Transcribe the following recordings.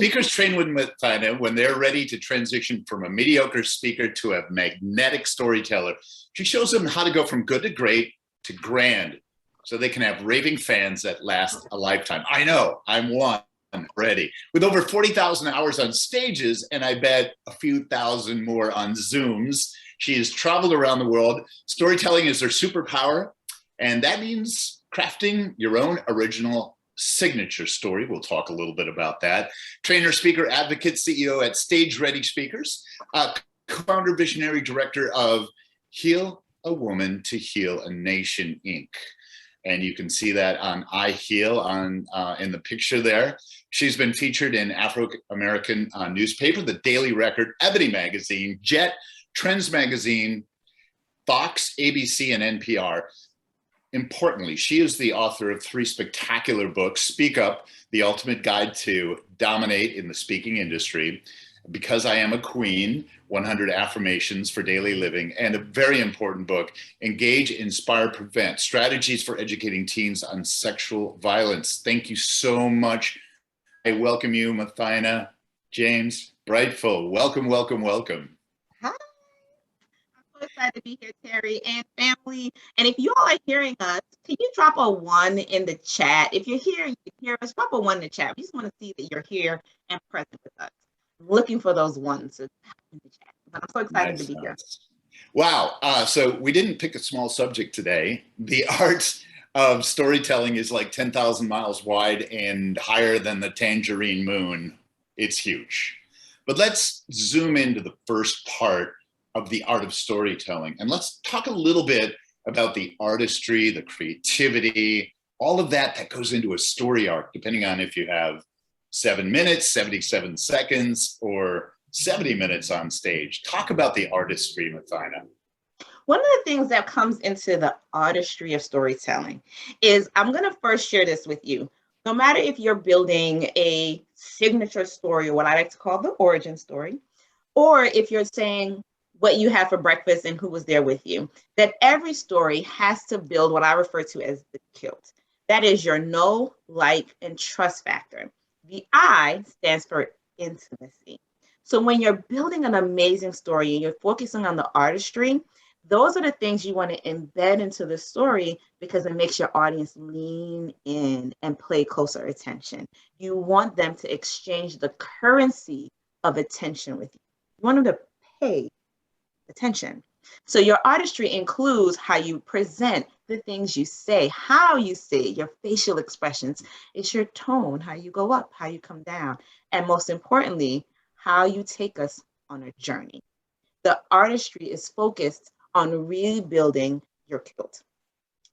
Speakers train with Mothyna when they're ready to transition from a mediocre speaker to a magnetic storyteller. She shows them how to go from good to great to grand, so they can have raving fans that last a lifetime. I know, I'm one already. With over 40,000 hours on stages, and I bet a few thousand more on Zooms, she has traveled around the world. Storytelling is her superpower, and that means crafting your own original signature story. We'll talk a little bit about that. Trainer, speaker, advocate, CEO at Stage Ready Speakers, co-founder, visionary director of Heal a Woman to Heal a Nation, Inc. And you can see that on I Heal on in the picture there. She's been featured in Afro-American newspaper, The Daily Record, Ebony Magazine, Jet, Trends Magazine, Fox, ABC, and NPR. Importantly, she is the author of 3 spectacular books: Speak Up, The Ultimate Guide to Dominate in the Speaking Industry, Because I Am a Queen, 100 Affirmations for Daily Living, and a very important book, Engage, Inspire, Prevent, Strategies for Educating Teens on Sexual Violence. Thank you so much. I welcome you, Mothyna James-Brightful. Welcome, welcome, welcome. Hi. I'm so excited to be here, Terry and family. And if you all are hearing us, can you drop a 1 in the chat? If you're here and you can hear us, drop a 1 in the chat. We just want to see that you're here and present with us. I'm looking for those 1s in the chat. But I'm so excited to be here. Wow. So we didn't pick a small subject today. The art of storytelling is like 10,000 miles wide and higher than the tangerine moon. It's huge. But let's zoom into the first part of the art of storytelling. And let's talk a little bit about the artistry, the creativity, all of that goes into a story arc, depending on if you have 7 minutes, 77 seconds, or 70 minutes on stage. Talk about the artistry, Mothyna. One of the things that comes into the artistry of storytelling is, I'm going to first share this with you. No matter if you're building a signature story, or what I like to call the origin story, or if you're saying what you had for breakfast and who was there with you, that every story has to build what I refer to as the kilt. That is your know, like, and trust factor. The I stands for intimacy. So when you're building an amazing story and you're focusing on the artistry, those are the things you want to embed into the story, because it makes your audience lean in and pay closer attention. You want them to exchange the currency of attention with you. You want them to pay attention. So your artistry includes how you present, the things you say, how you say it, your facial expressions. It's your tone, how you go up, how you come down, and most importantly, how you take us on a journey. The artistry is focused on rebuilding your kilt.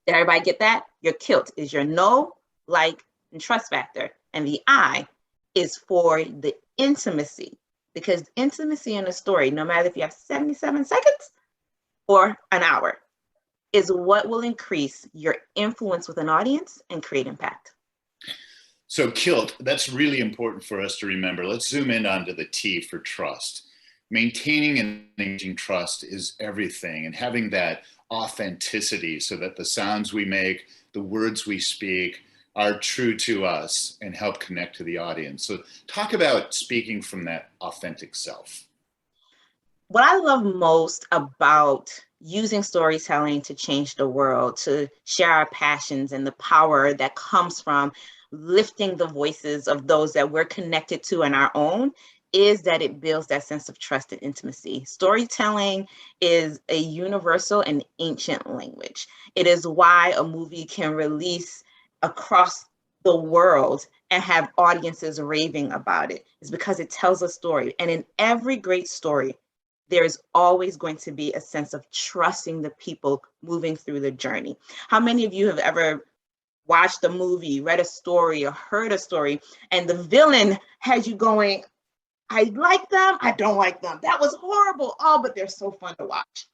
Did everybody get that? Your kilt is your know, like, and trust factor. And the I is for the intimacy, because intimacy in a story, no matter if you have 77 seconds or an hour, is what will increase your influence with an audience and create impact. So kilt, that's really important for us to remember. Let's zoom in onto the T for trust. Maintaining and managing trust is everything, and having that authenticity so that the sounds we make, the words we speak are true to us and help connect to the audience. So talk about speaking from that authentic self. What I love most about using storytelling to change the world, to share our passions and the power that comes from lifting the voices of those that we're connected to in our own, is that it builds that sense of trust and intimacy. Storytelling is a universal and ancient language. It is why a movie can release across the world and have audiences raving about it. It's because it tells a story. And in every great story, there's always going to be a sense of trusting the people moving through the journey. How many of you have ever watched a movie, read a story, or heard a story, and the villain has you going, I like them, I don't like them. That was horrible. Oh, but they're so fun to watch.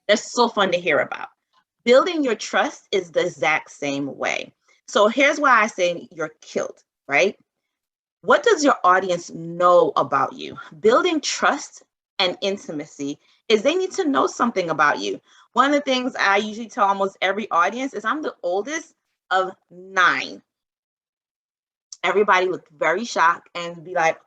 They're so fun to hear about. Building your trust is the exact same way. So here's why I say you're killed, right? What does your audience know about you? Building trust and intimacy is they need to know something about you. One of the things I usually tell almost every audience is I'm the oldest of 9. Everybody looked very shocked and be like,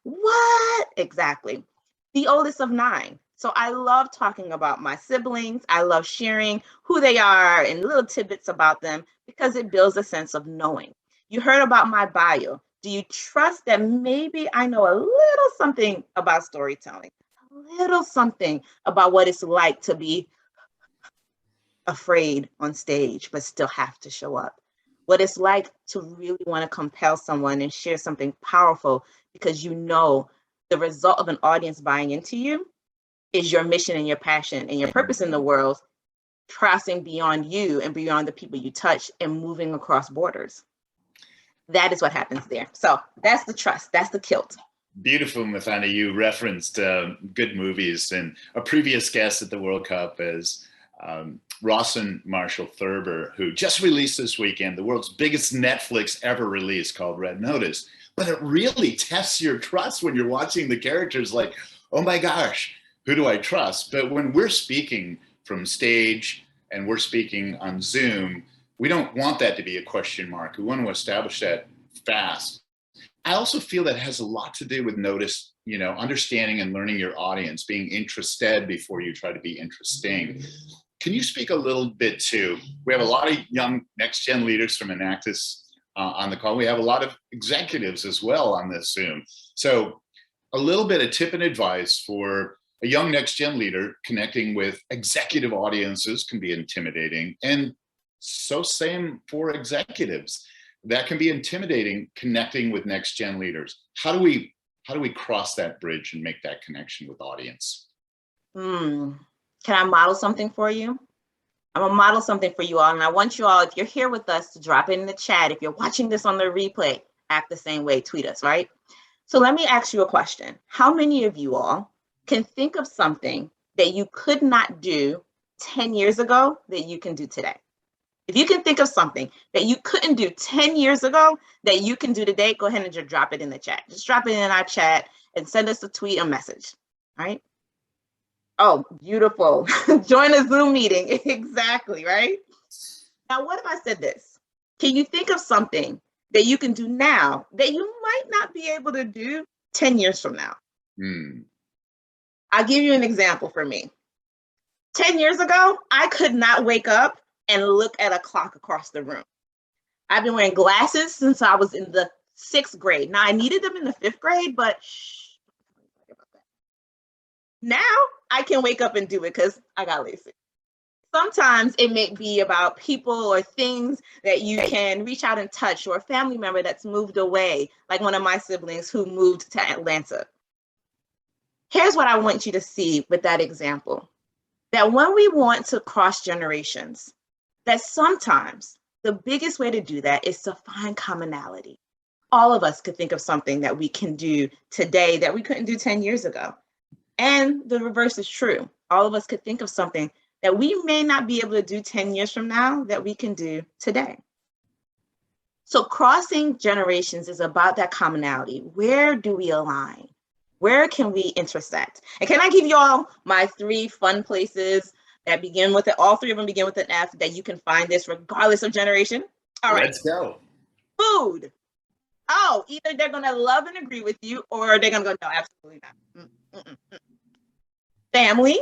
what? Exactly. The oldest of 9. So I love talking about my siblings. I love sharing who they are and little tidbits about them because it builds a sense of knowing. You heard about my bio. Do you trust that maybe I know a little something about storytelling, a little something about what it's like to be afraid on stage, but still have to show up? What it's like to really want to compel someone and share something powerful because you know the result of an audience buying into you is your mission and your passion and your purpose in the world, crossing beyond you and beyond the people you touch and moving across borders. That is what happens there. So that's the trust. That's the kilt. Beautiful, Mothyna. You referenced good movies, and a previous guest at the World Cup is Rawson Marshall Thurber, who just released this weekend the world's biggest Netflix ever release called Red Notice. But it really tests your trust when you're watching the characters like, oh my gosh, who do I trust? But when we're speaking from stage and we're speaking on Zoom, we don't want that to be a question mark. We want to establish that fast. I also feel that has a lot to do with notice, understanding and learning your audience, being interested before you try to be interesting. Can you speak a little bit to, we have a lot of young next-gen leaders from Enactus on the call. We have a lot of executives as well on this Zoom. So a little bit of tip and advice for a young next-gen leader connecting with executive audiences can be intimidating. And so same for executives. That can be intimidating, connecting with next-gen leaders. How do we cross that bridge and make that connection with audience? Can I model something for you? I'm gonna model something for you all. And I want you all, if you're here with us, to drop it in the chat. If you're watching this on the replay, act the same way, tweet us, right? So let me ask you a question. How many of you all can think of something that you could not do 10 years ago that you can do today? If you can think of something that you couldn't do 10 years ago that you can do today, go ahead and just drop it in the chat. Just drop it in our chat and send us a tweet, a message, all right? Oh, beautiful. Join a Zoom meeting. Exactly, right? Now, what if I said this? Can you think of something that you can do now that you might not be able to do 10 years from now? I'll give you an example for me. 10 years ago, I could not wake up and look at a clock across the room. I've been wearing glasses since I was in the 6th grade. Now, I needed them in the 5th grade, but now I can wake up and do it because I got lazy. Sometimes it may be about people or things that you can reach out and touch, or a family member that's moved away, like one of my siblings who moved to Atlanta. Here's what I want you to see with that example. That when we want to cross generations, that sometimes the biggest way to do that is to find commonality. All of us could think of something that we can do today that we couldn't do 10 years ago. And the reverse is true. All of us could think of something that we may not be able to do 10 years from now that we can do today. So crossing generations is about that commonality. Where do we align? Where can we intersect? And can I give you all my 3 fun places that begin with it? All 3 of them begin with an F, that you can find this regardless of generation. All right. Let's go. Food. Oh, either they're going to love and agree with you, or they're going to go, no, absolutely not. Family.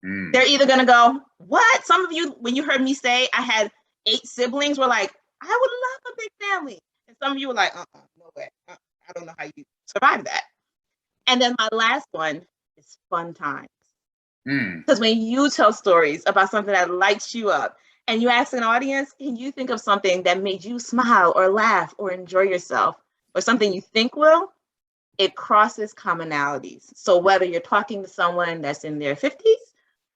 They're either going to go, what? Some of you, when you heard me say I had 8 siblings, were like, I would love a big family. And some of you were like, no way. I don't know how you survive that. And then my last one is fun times. Because when you tell stories about something that lights you up and you ask an audience, can you think of something that made you smile or laugh or enjoy yourself, or something you think will, it crosses commonalities. So whether you're talking to someone that's in their 50s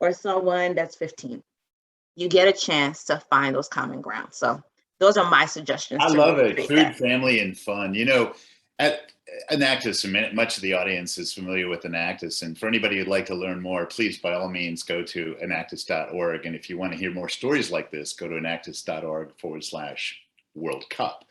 or someone that's 15, you get a chance to find those common grounds. So those are my suggestions. I love it. Food, family, and fun. At Enactus, much of the audience is familiar with Enactus. And for anybody who'd like to learn more, please, by all means, go to enactus.org. And if you want to hear more stories like this, go to enactus.org/World Cup.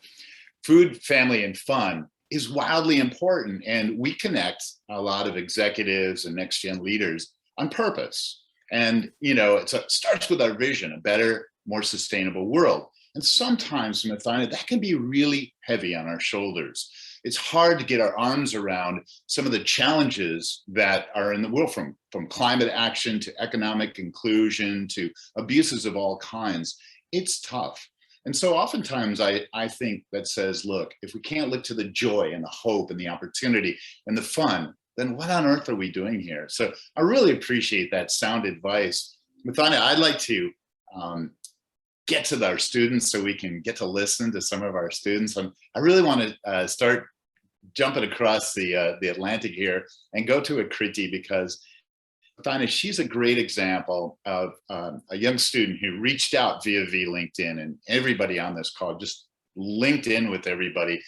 Food, family, and fun is wildly important. And we connect a lot of executives and next-gen leaders on purpose. And, it starts with our vision, a better, more sustainable world. And sometimes, Mothyna, that can be really heavy on our shoulders. It's hard to get our arms around some of the challenges that are in the world, from climate action to economic inclusion to abuses of all kinds. It's tough. And so oftentimes I think that says, look, if we can't look to the joy and the hope and the opportunity and the fun, then what on earth are we doing here? So I really appreciate that sound advice. Mothyna, I'd like to get to our students so we can get to listen to some of our students. I really want to start jumping across the Atlantic here and go to Akriti, because Mothyna, she's a great example of a young student who reached out via LinkedIn, and everybody on this call just linked in with everybody,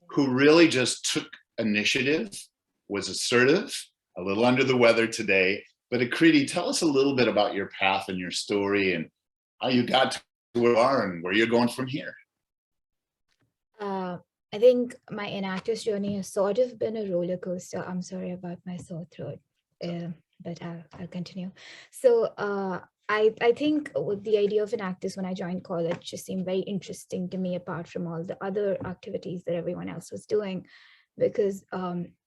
who really just took initiative, was assertive, a little under the weather today. But Akriti, tell us a little bit about your path and your story and how you got to where you are and where you're going from here. I think my Enactus journey has sort of been a roller coaster. I'm sorry about my sore throat, but I'll continue. So I think with the idea of Enactus when I joined college just seemed very interesting to me, apart from all the other activities that everyone else was doing, because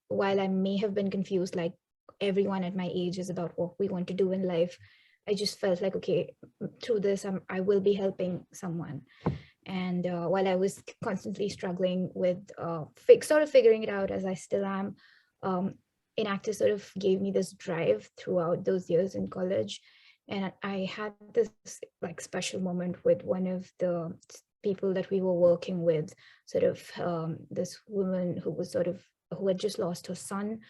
while I may have been confused, like everyone at my age, is about what we want to do in life, I just felt like, okay, through this, I will be helping someone. And while I was constantly struggling with sort of figuring it out, as I still am, Enactus sort of gave me this drive throughout those years in college. And I had this like special moment with one of the people that we were working with, sort of this woman who had just lost her son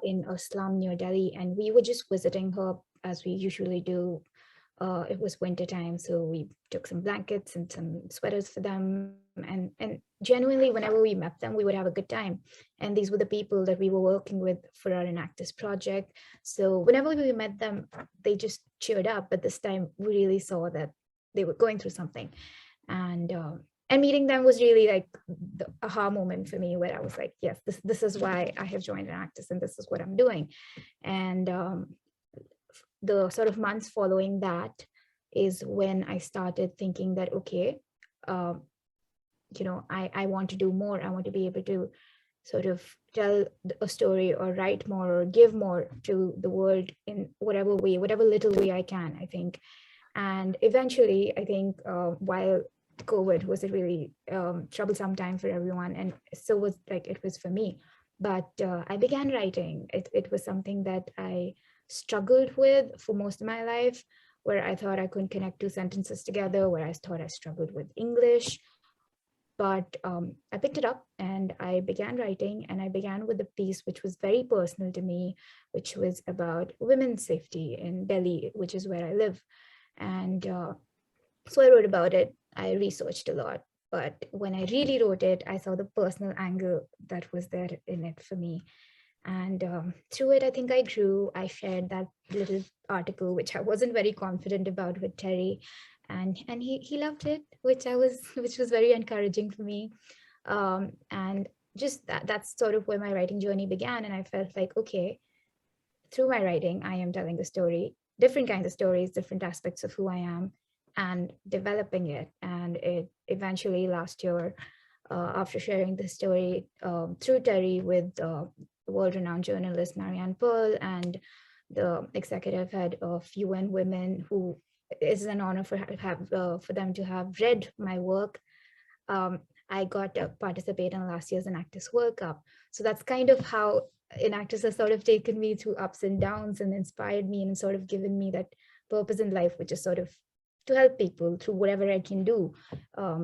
in a slum near Delhi. And we were just visiting her as we usually do. It was winter time, so we took some blankets and some sweaters for them. And genuinely, whenever we met them, we would have a good time. And these were the people that we were working with for our Enactus project. So whenever we met them, they just cheered up. But this time, we really saw that they were going through something. And meeting them was really like the aha moment for me, where I was like, yes, this is why I have joined Enactus, and this is what I'm doing. And the sort of months following that is when I started thinking that, okay, I want to do more. I want to be able to sort of tell a story or write more or give more to the world in whatever way, whatever little way I can, I think. And eventually, I think while COVID was a really troublesome time for everyone, and so was like it was for me, but I began writing. It was something that I struggled with for most of my life, where I thought I couldn't connect two sentences together, where I thought I struggled with English. But I picked it up and I began writing, and I began with a piece which was very personal to me, which was about women's safety in Delhi, which is where I live. And so I wrote about it. I researched a lot, but when I really wrote it, I saw the personal angle that was there in it for me. And through it, I think I grew. I shared that little article, which I wasn't very confident about, with Terry, and he loved it, which was very encouraging for me. And just that's sort of where my writing journey began. And I felt like, okay, through my writing, I am telling the story, different kinds of stories, different aspects of who I am, and developing it. And it eventually last year, after sharing the story through Terry with world-renowned journalist Marianne Pearl and the executive head of UN Women, who is an honor for them to have read my work. I got to participate in last year's Enactus World Cup. So that's kind of how Enactus has sort of taken me through ups and downs and inspired me and sort of given me that purpose in life, which is sort of to help people through whatever I can do,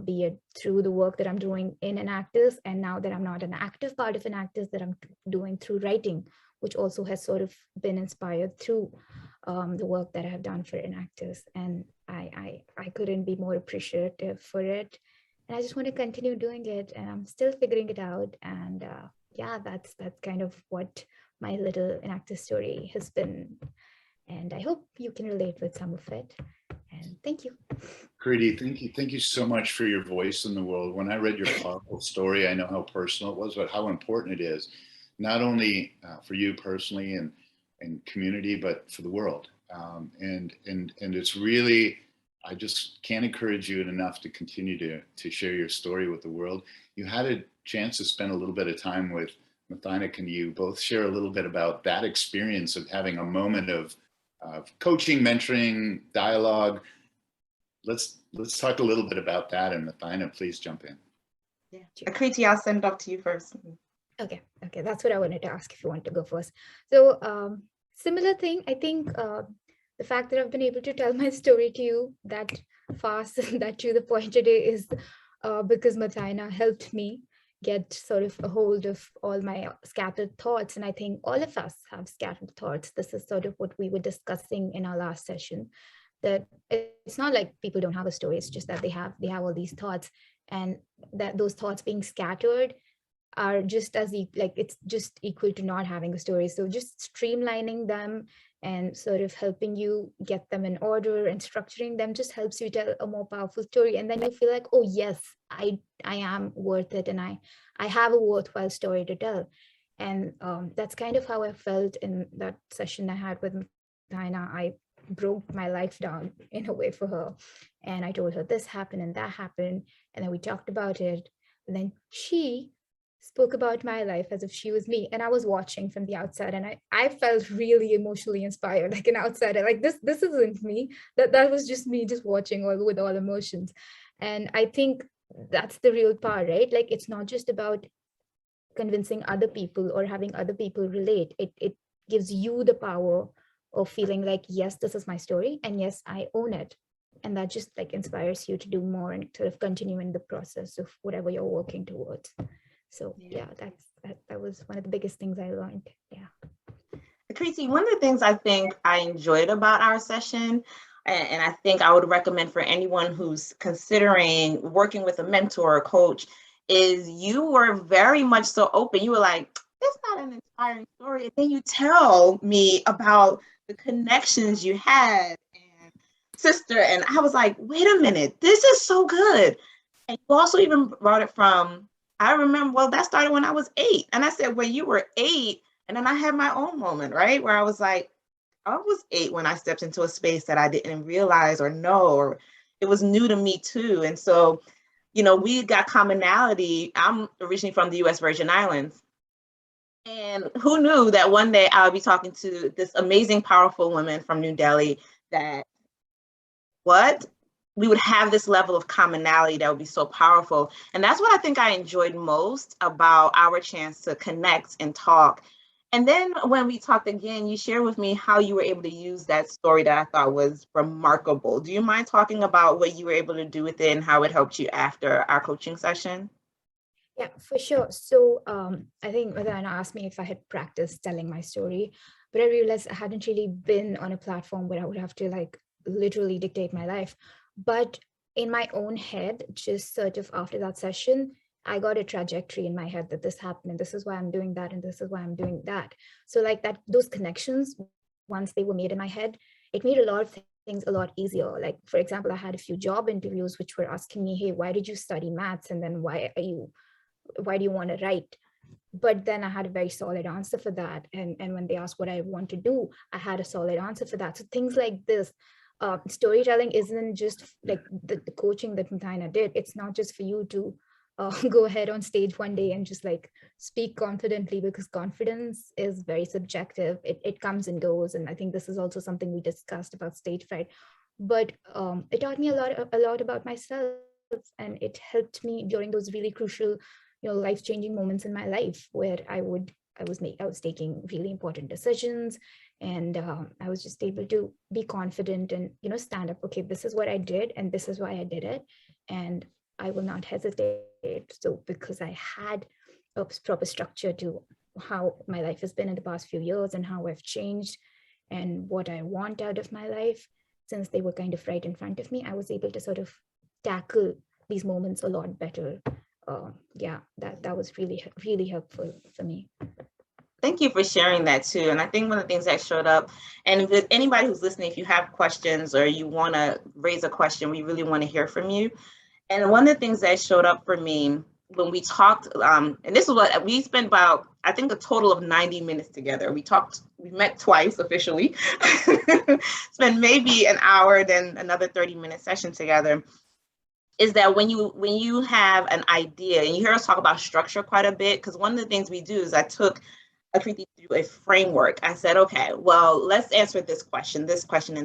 be it through the work that I'm doing in Enactus, and now that I'm not an active part of Enactus, that I'm doing through writing, which also has sort of been inspired through the work that I have done for Enactus. And I couldn't be more appreciative for it. And I just want to continue doing it, and I'm still figuring it out. And yeah, that's kind of what my little Enactus story has been. And I hope you can relate with some of it. And thank you. Kriti, thank you so much for your voice in the world. When I read your powerful story, I know how personal it was, but how important it is, not only for you personally and community, but for the world. And it's really, I just can't encourage you enough to continue to share your story with the world. You had a chance to spend a little bit of time with Mothyna. Can you both share a little bit about that experience of having a moment of coaching, mentoring, dialogue? Let's talk a little bit about that, and Mothyna, please jump in. Yeah, Akriti, I'll send it off to you first. Okay, that's what I wanted to ask if you want to go first. So similar thing, I think the fact that I've been able to tell my story to you that fast and that to the point today is because Mothyna helped me get sort of a hold of all my scattered thoughts. And I think all of us have scattered thoughts. This is sort of what we were discussing in our last session, that it's not like people don't have a story, it's just that they have all these thoughts, and that those thoughts being scattered are just as like it's just equal to not having a story. So just streamlining them and sort of helping you get them in order and structuring them just helps you tell a more powerful story. And then you feel like, oh yes, I am worth it, and I have a worthwhile story to tell. And that's kind of how I felt in that session I had with Mothyna. I broke my life down in a way for her, and I told her this happened and that happened, and then we talked about it, and then she spoke about my life as if she was me, and I was watching from the outside, and I felt really emotionally inspired, like an outsider, like this isn't me, that was just me just watching all with all emotions. And I think that's the real part, right? Like it's not just about convincing other people or having other people relate. It gives you the power of feeling like, yes, this is my story, and yes, I own it. And that just like inspires you to do more and sort of continue in the process of whatever you're working towards. So yeah, that was one of the biggest things I learned. Yeah. Akriti, one of the things I think I enjoyed about our session, and I think I would recommend for anyone who's considering working with a mentor or coach, is you were very much so open. You were like, that's not an inspiring story. And then you tell me about the connections you had and sister. And I was like, wait a minute, this is so good. And you also even brought it from, I remember, well, that started when I was 8. And I said, well, you were 8. And then I had my own moment, right? Where I was like, I was 8 when I stepped into a space that I didn't realize or know, or it was new to me too. And so, you know, we got commonality. I'm originally from the US Virgin Islands. And who knew that one day I would be talking to this amazing, powerful woman from New Delhi that we would have this level of commonality that would be so powerful. And that's what I think I enjoyed most about our chance to connect and talk. And then when we talked again, you shared with me how you were able to use that story that I thought was remarkable. Do you mind talking about what you were able to do with it and how it helped you after our coaching session? Yeah, for sure. So I think Mothyna asked me if I had practiced telling my story, but I realized I hadn't really been on a platform where I would have to like literally dictate my life. But in my own head, just sort of after that session, I got a trajectory in my head that this happened and this is why I'm doing that and this is why I'm doing that. So like that, those connections, once they were made in my head, it made a lot of things a lot easier. Like, for example, I had a few job interviews which were asking me, hey, why did you study maths? And then why do you want to write? But then I had a very solid answer for that. And when they asked what I want to do, I had a solid answer for that. So things like this, storytelling isn't just like the coaching that Mothyna did. It's not just for you to go ahead on stage one day and just like speak confidently, because confidence is very subjective. It comes and goes. And I think this is also something we discussed about stage fright. But it taught me a lot about myself, and it helped me during those really crucial, life-changing moments in my life where I was taking really important decisions, and I was just able to be confident and stand up. Okay, this is what I did, and this is why I did it, and I will not hesitate. So because I had a proper structure to how my life has been in the past few years and how I've changed and what I want out of my life, since they were kind of right in front of me, I was able to sort of tackle these moments a lot better. Yeah, that was really, really helpful for me. Thank you for sharing that too. And I think one of the things that showed up, and with anybody who's listening, if you have questions or you want to raise a question, we really want to hear from you. And one of the things that showed up for me when we talked, and this is what we spent about, I think, a total of 90 minutes together. We met twice officially, spent maybe an hour, then another 30-minute session together. Is that when you have an idea, and you hear us talk about structure quite a bit, because one of the things we do is I took Akriti through a framework. I said, okay, well, let's answer this question, and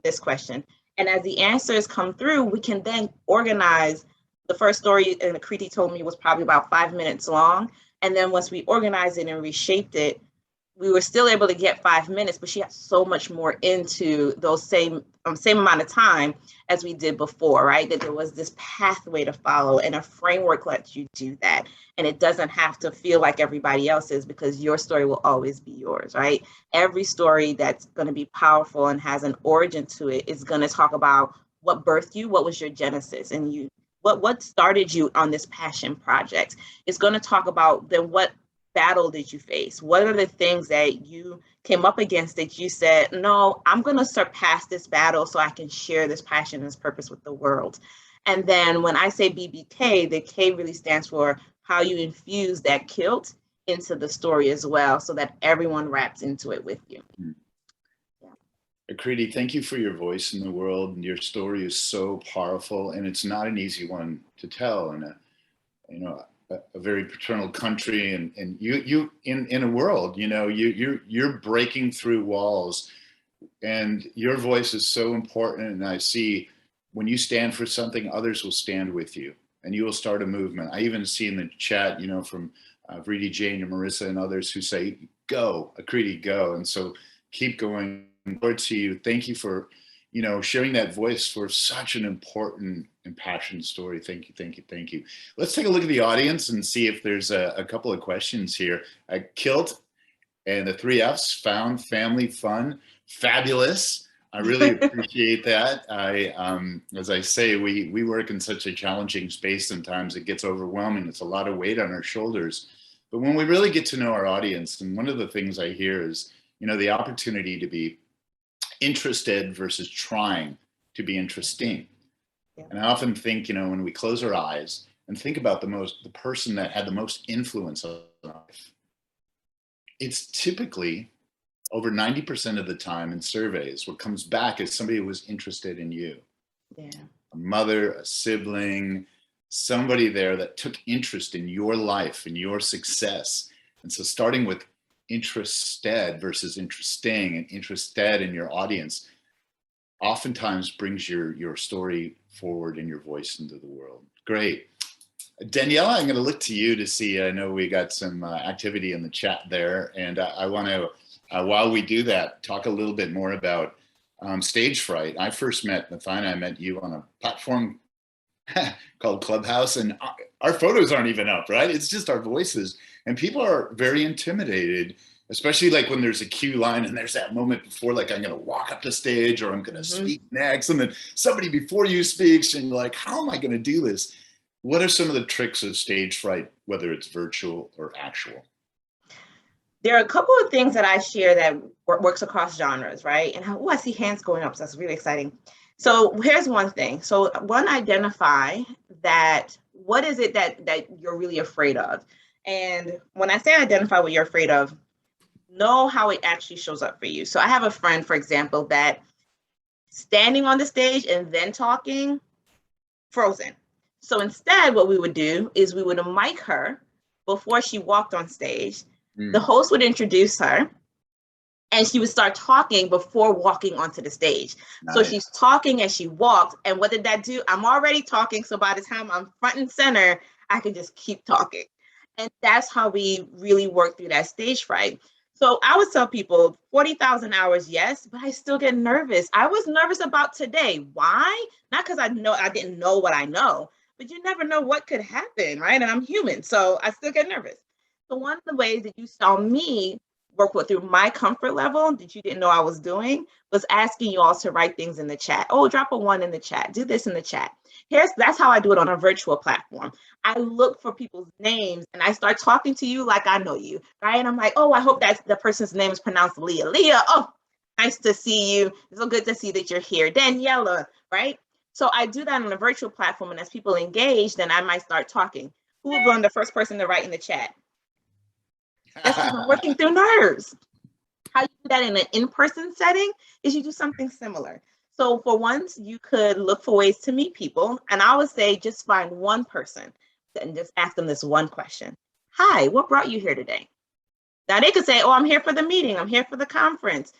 this question. And as the answers come through, we can then organize. The first story, and Akriti told me, was probably about 5 minutes long. And then once we organized it and reshaped it, we were still able to get 5 minutes, but she had so much more into those same amount of time as we did before, right? That there was this pathway to follow, and a framework lets you do that. And it doesn't have to feel like everybody else's, because your story will always be yours, right? Every story that's going to be powerful and has an origin to it is going to talk about what birthed you, what was your genesis, and what started you on this passion project. It's going to talk about then what battle did you face? What are the things that you came up against that you said, no, I'm going to surpass this battle so I can share this passion and this purpose with the world. And then when I say BBK, the K really stands for how you infuse that kilt into the story as well, so that everyone wraps into it with you. Akriti, thank you for your voice in the world. Your story is so powerful, and it's not an easy one to tell in a very paternal country, and you in a world, you're breaking through walls, and your voice is so important. And I see when you stand for something, others will stand with you, and you will start a movement. I even see in the chat, from Vriti, Jane, and Marissa, and others who say, "Go, Akriti, go!" And so keep going. Lord, to you, thank you for, sharing that voice for such an important and passionate story. Thank you. Let's take a look at the audience and see if there's a couple of questions here. Kilt and the 3 Fs, found, family, fun, fabulous. I really appreciate that. As I say, we work in such a challenging space. Sometimes it gets overwhelming. It's a lot of weight on our shoulders. But when we really get to know our audience, and one of the things I hear is, the opportunity to be interested versus trying to be interesting. Yeah. And I often think, when we close our eyes and think about the person that had the most influence on life, it's typically over 90% of the time in surveys, what comes back is somebody who was interested in you. Yeah. A mother, a sibling, somebody there that took interest in your life and your success. And so starting with interested versus interesting, and interested in your audience oftentimes brings your story forward and your voice into the world. Great. Daniela, I'm going to look to you to see, I know we got some activity in the chat there, and I want to, while we do that, talk a little bit more about stage fright. I first met Mothyna, I met you on a platform called Clubhouse, and our photos aren't even up, right? It's just our voices, and people are very intimidated, especially like when there's a cue line and there's that moment before, like I'm going to walk up the stage or I'm going to speak next, and then somebody before you speaks and you're like, how am I going to do this? What are some of the tricks of stage fright, whether it's virtual or actual? There are a couple of things that I share that works across genres, right? And I see hands going up, so that's really exciting. So here's one thing. So one, identify that what is it that you're really afraid of? And when I say identify what you're afraid of, know how it actually shows up for you. So I have a friend, for example, that standing on the stage and then talking, frozen. So instead, what we would do is we would mic her before she walked on stage. The host would introduce her, and she would start talking before walking onto the stage. Nice. So she's talking as she walked. And what did that do? I'm already talking. So by the time I'm front and center, I can just keep talking. And that's how we really work through that stage fright. So I would tell people 40,000 hours, yes, but I still get nervous. I was nervous about today. Why? Not because I didn't know what I know, but you never know what could happen, right? And I'm human, so I still get nervous. So one of the ways that you saw me work with through my comfort level that you didn't know I was doing was asking you all to write things in the chat. Oh, drop a 1 in the chat. Do this in the chat. That's how I do it on a virtual platform. I look for people's names and I start talking to you like I know you, right? And I'm like, oh, I hope that the person's name is pronounced Leah. Leah, oh, nice to see you. It's so good to see that you're here. Daniela, right? So I do that on a virtual platform, and as people engage, then I might start talking. Who will be the first person to write in the chat? That's because we're working through nerves. How you do that in an in-person setting is you do something similar. So for once, you could look for ways to meet people. And I would say just find one person and just ask them this one question. Hi, what brought you here today? Now they could say, oh, I'm here for the meeting. I'm here for the conference.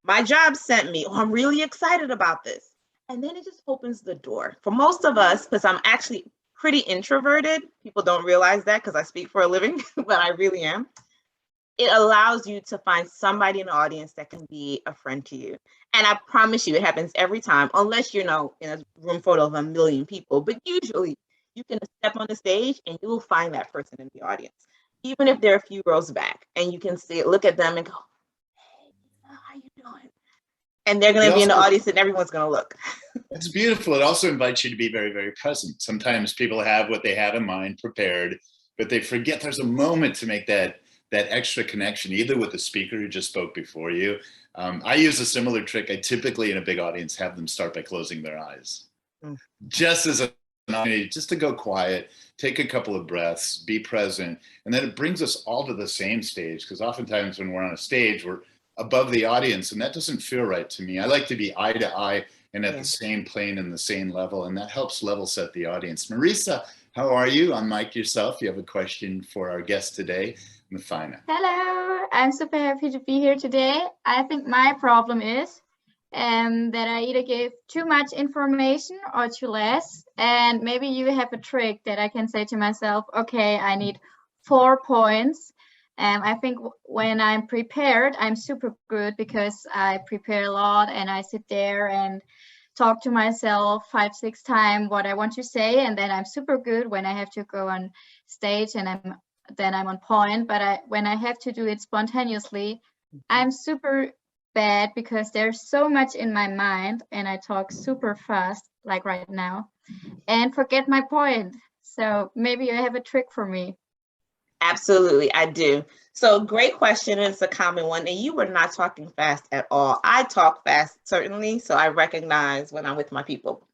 My job sent me. Oh, I'm really excited about this. And then it just opens the door. For most of us, because I'm actually pretty introverted, people don't realize that because I speak for a living, but I really am. It allows you to find somebody in the audience that can be a friend to you. And I promise you, it happens every time, unless you're in a room full of 1 million people. But usually you can step on the stage and you will find that person in the audience, even if they're a few rows back, and you can see it, look at them and go, hey, how you doing? And they're going to be in the audience and everyone's going to look. It's beautiful. It also invites you to be very, very present. Sometimes people have what they have in mind prepared, but they forget there's a moment to make that extra connection, either with the speaker who just spoke before you. I use a similar trick. I typically, in a big audience, have them start by closing their eyes. Just as an opportunity, just to go quiet, take a couple of breaths, be present. And then it brings us all to the same stage, because oftentimes when we're on a stage, we're above the audience, and that doesn't feel right to me. I like to be eye to eye and at the same plane and the same level, and that helps level set the audience. Marisa, how are you? On mic yourself. You have a question for our guest today, Mothyna. Hello, I'm super happy to be here today. I think my problem is that I either give too much information or too less. And maybe you have a trick that I can say to myself, okay, I need 4 points. I think when I'm prepared, I'm super good because I prepare a lot and I sit there and talk to myself 5, 6 times what I want to say. And then I'm super good when I have to go on stage and I'm on point. But when I have to do it spontaneously, I'm super bad because there's so much in my mind and I talk super fast, like right now, and forget my point. So maybe you have a trick for me. Absolutely, I do. So great question. It's a common one. And you were not talking fast at all. I talk fast, certainly. So I recognize when I'm with my people.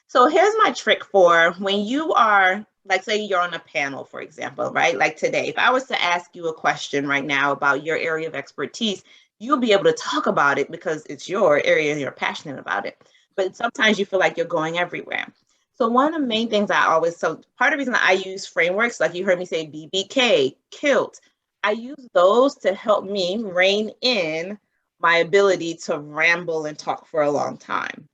So here's my trick for when you are, like, say you're on a panel, for example, right? Like today, if I was to ask you a question right now about your area of expertise, you'll be able to talk about it because it's your area and you're passionate about it. But sometimes you feel like you're going everywhere. So one of the main things so part of the reason I use frameworks, like you heard me say BBK, KILT, I use those to help me rein in my ability to ramble and talk for a long time.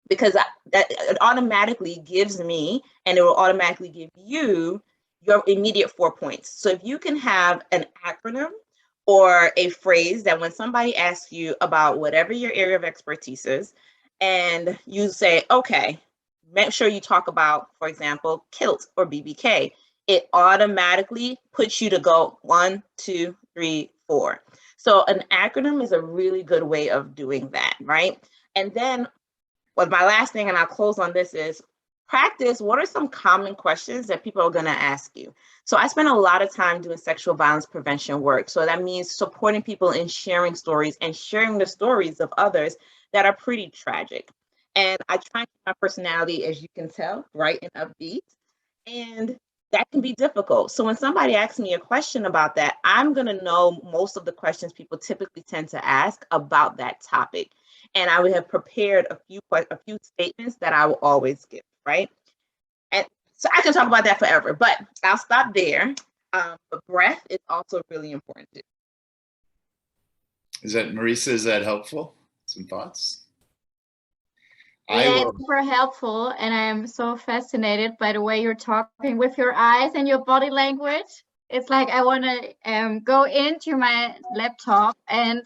Because that it automatically gives me, and it will automatically give you your immediate 4 points. So if you can have an acronym or a phrase that when somebody asks you about whatever your area of expertise is, and you say, okay, make sure you talk about, for example, KILT or BBK, it automatically puts you to go 1, 2, 3, 4. So an acronym is a really good way of doing that, right? And then my last thing, and I'll close on this, is practice. What are some common questions that people are going to ask you? So I spend a lot of time doing sexual violence prevention work. So that means supporting people in sharing stories and sharing the stories of others that are pretty tragic. And I try to keep my personality, as you can tell, bright and upbeat. And that can be difficult. So when somebody asks me a question about that, I'm going to know most of the questions people typically tend to ask about that topic. And I would have prepared a few statements that I will always give, right? And so I can talk about that forever, but I'll stop there. But breath is also really important too. Marisa, is that helpful? Some thoughts? Yeah, it's super helpful. And I'm so fascinated by the way you're talking with your eyes and your body language. It's like I want to go into my laptop and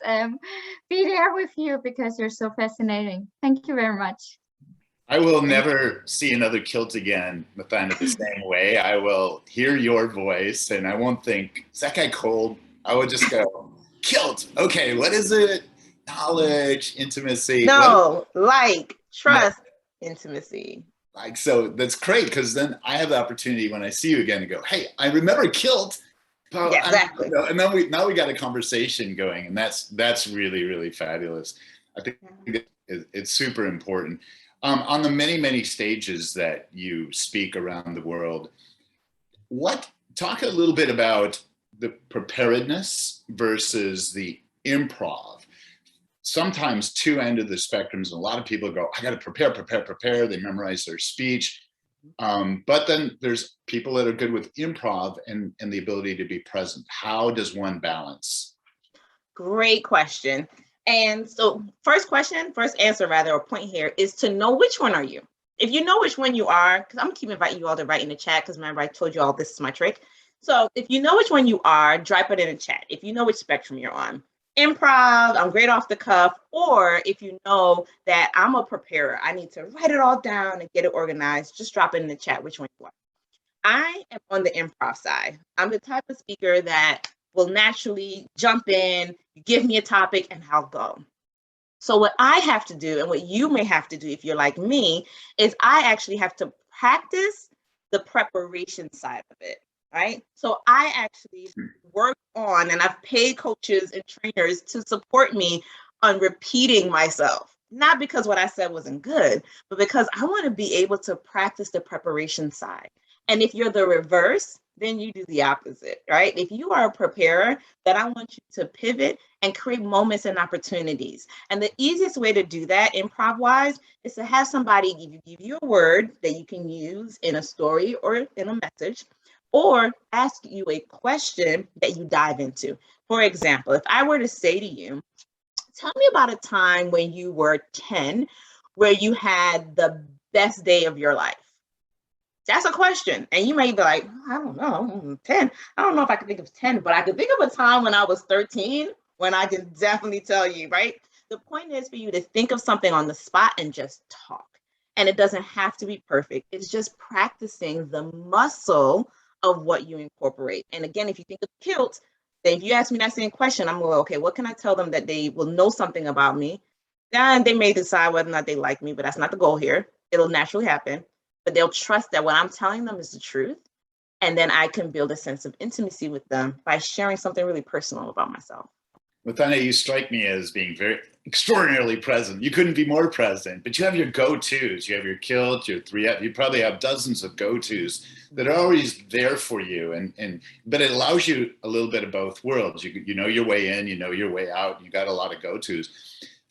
be there with you because you're so fascinating. Thank you very much. I will never see another KILT again, Mothyna, the same way. I will hear your voice and I won't think, is that guy cold? I would just go, KILT. Okay, what is it? Knowledge, intimacy. No, trust, intimacy. So that's great, because then I have the opportunity when I see you again to go, hey, I remember KILT. Yeah, exactly. And then now we got a conversation going, and that's really, really fabulous. I think it's super important. On the many, many stages that you speak around the world, what Talk a little bit about the preparedness versus the improv. Sometimes two ends of the spectrums, and a lot of people go, I got to prepare. They memorize their speech. But then there's people that are good with improv and the ability to be present. How does one balance? Great question. And so first answer rather, or point here is to know which one are you. If you know which one you are, because I'm gonna keep inviting you all to write in the chat, because remember I told you all this is my trick. So if you know which one you are, drop it in the chat. If you know which spectrum you're on. Improv, I'm great off the cuff, or if you know that I'm a preparer, I need to write it all down and get it organized, just drop it in the chat which one you are. I am on the improv side. I'm the type of speaker that will naturally jump in, give me a topic, and I'll go. So what I have to do, and what you may have to do if you're like me, is I actually have to practice the preparation side of it, right? So I actually work on, and I've paid coaches and trainers to support me on repeating myself. Not because what I said wasn't good, but because I want to be able to practice the preparation side. And if you're the reverse, then you do the opposite, right? If you are a preparer, then I want you to pivot and create moments and opportunities. And the easiest way to do that, improv-wise, is to have somebody give you a word that you can use in a story or in a message, or ask you a question that you dive into. For example, if I were to say to you, tell me about a time when you were 10 where you had the best day of your life. That's a question. And you may be like, I don't know, 10. I don't know if I can think of 10, but I could think of a time when I was 13 when I can definitely tell you, right? The point is for you to think of something on the spot and just talk. And it doesn't have to be perfect. It's just practicing the muscle of what you incorporate. And again, if you think of kilt, then if you ask me that same question, I'm like, okay, what can I tell them that they will know something about me? Then they may decide whether or not they like me, but that's not the goal here. It'll naturally happen. But they'll trust that what I'm telling them is the truth. And then I can build a sense of intimacy with them by sharing something really personal about myself. Mothyna, you strike me as being very extraordinarily present. You couldn't be more present, but you have your go-tos. You have your kilt, your 3F. You probably have dozens of go-tos that are always there for you. But it allows you a little bit of both worlds. You know your way in, you know your way out. You got a lot of go-tos.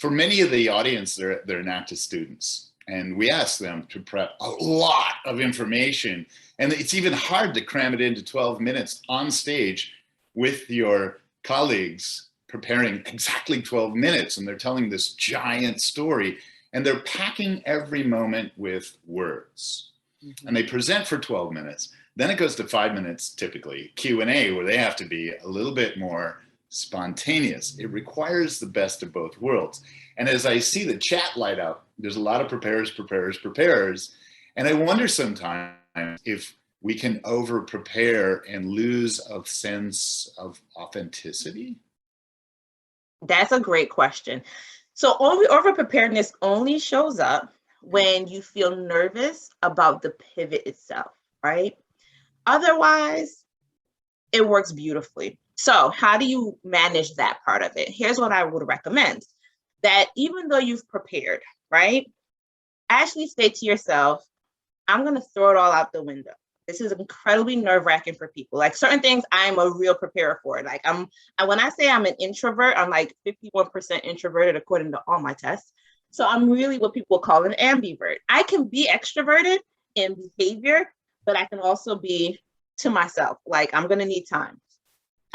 For many of the audience, they're Enactus students. And we ask them to prep a lot of information. And it's even hard to cram it into 12 minutes on stage with your colleagues preparing exactly 12 minutes. And they're telling this giant story. And they're packing every moment with words. Mm-hmm. And they present for 12 minutes. Then it goes to 5 minutes, typically, Q&A, where they have to be a little bit more spontaneous. It requires the best of both worlds. And as I see the chat light up, there's a lot of preparers. And I wonder sometimes if we can over prepare and lose a sense of authenticity. That's a great question. So over preparedness only shows up when you feel nervous about the pivot itself, right? Otherwise, it works beautifully. So how do you manage that part of it? Here's what I would recommend. That even though you've prepared, right? Actually say to yourself, I'm going to throw it all out the window. This is incredibly nerve-wracking for people. Like certain things I'm a real preparer for. Like when I say I'm an introvert, I'm like 51% introverted according to all my tests. So I'm really what people call an ambivert. I can be extroverted in behavior, but I can also be to myself. Like I'm going to need time.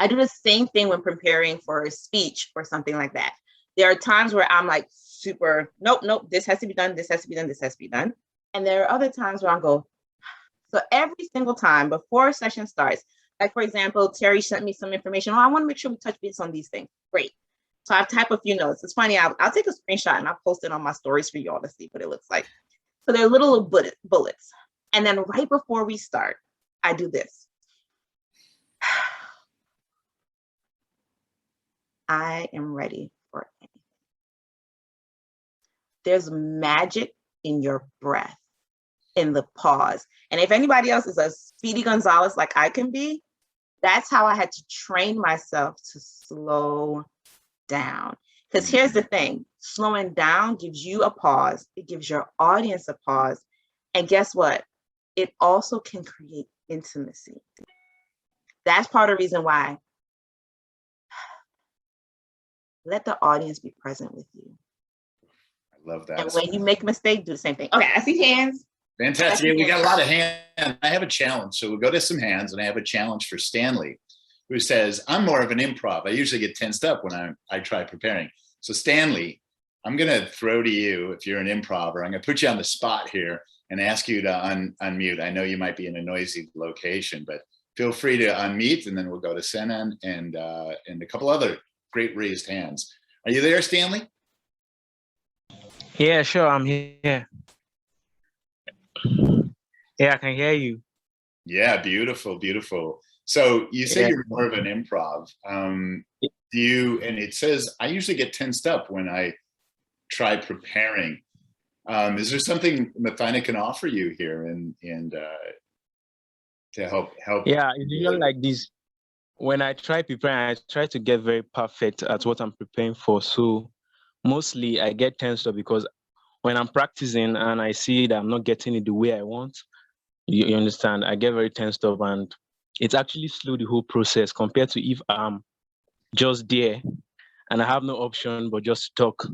I do the same thing when preparing for a speech or something like that. There are times where I'm like super, nope, this has to be done, this has to be done, this has to be done. And there are other times where I go, so every single time before a session starts, like for example, Terry sent me some information. Oh, I want to make sure we touch base on these things. Great. So I've typed a few notes. It's funny, I'll take a screenshot and I'll post it on my stories for you all to see what it looks like. So they're little bullets. And then right before we start, I do this. I am ready for anything. There's magic in your breath, in the pause. And if anybody else is a Speedy Gonzalez like I can be, that's how I had to train myself to slow down. Because here's the thing, slowing down gives you a pause. It gives your audience a pause. And guess what? It also can create intimacy. That's part of the reason why. Let the audience be present with you. I love that. And when you make a mistake, do the same thing. Okay, I see hands. Fantastic. Yeah, we got a lot of hands. I have a challenge. So we'll go to some hands, and I have a challenge for Stanley, who says, I'm more of an improv. I usually get tensed up when I try preparing. So Stanley, I'm going to throw to you, if you're an improver, I'm going to put you on the spot here and ask you to unmute. I know you might be in a noisy location, but feel free to unmute, and then we'll go to Senan and a couple other great raised hands. Are you there, Stanley? Yeah, sure, I'm here. Yeah, I can hear you. Yeah, beautiful, beautiful. So you say you're more of an improv. Do you, and it says, I usually get tensed up when I try preparing. Is there something Mothyna can offer you here and to help? Yeah, it's usually like this. When I try preparing, I try to get very perfect at what I'm preparing for. So mostly I get tensed up because when I'm practicing and I see that I'm not getting it the way I want, you understand, I get very tensed up, and it's actually slow the whole process compared to if I'm just there and I have no option but just talk.